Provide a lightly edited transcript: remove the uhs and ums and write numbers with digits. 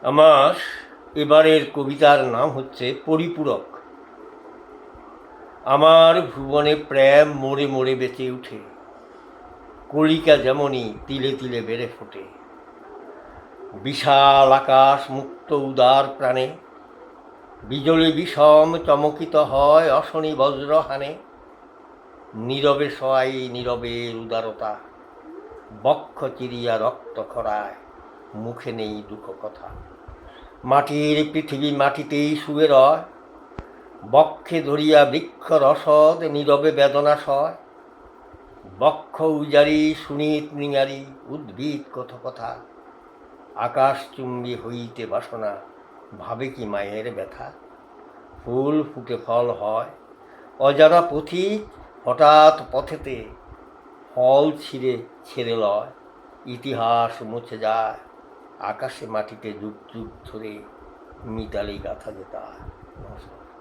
আমার এবারের কবিতার নাম হচ্ছে পরিপূরক। আমার ভুবনে প্রেম মোড়ে মোড়ে বেঁচে উঠে, কলিকা যেমনই তিলে তিলে বেড়ে ফোটে। বিশাল আকাশ মুক্ত উদার প্রাণে, বিজলি বিষম চমকিত হয় অশনি বজ্রহানে। নীরবে সয় নীরবের উদারতা, বক্ষ চিরিয়া রক্ত খরায়, মুখে নেই দুঃখ কথা। মাটির পৃথিবী মাটিতেই শুয়ে রয়, বক্ষে ধরিয়া বৃক্ষ রসদ নীরবে বেদনা সয়। বক্ষ উজারি সুনীত নিঙারি উদ্ভিদ কত কথা, আকাশ চুম্বি হইতে বাসনা ভাবে কি মায়ের ব্যথা। ফুল ফুটে ফল হয়, অজানা পথিক হঠাৎ পথেতে, ফল ছিঁড়ে ছেড়ে লয়। ইতিহাস মুছে যায়, আকাশে মাটিতে যুগ যুগ ধরে মিতালি গাথা যেতা। নমস্কার।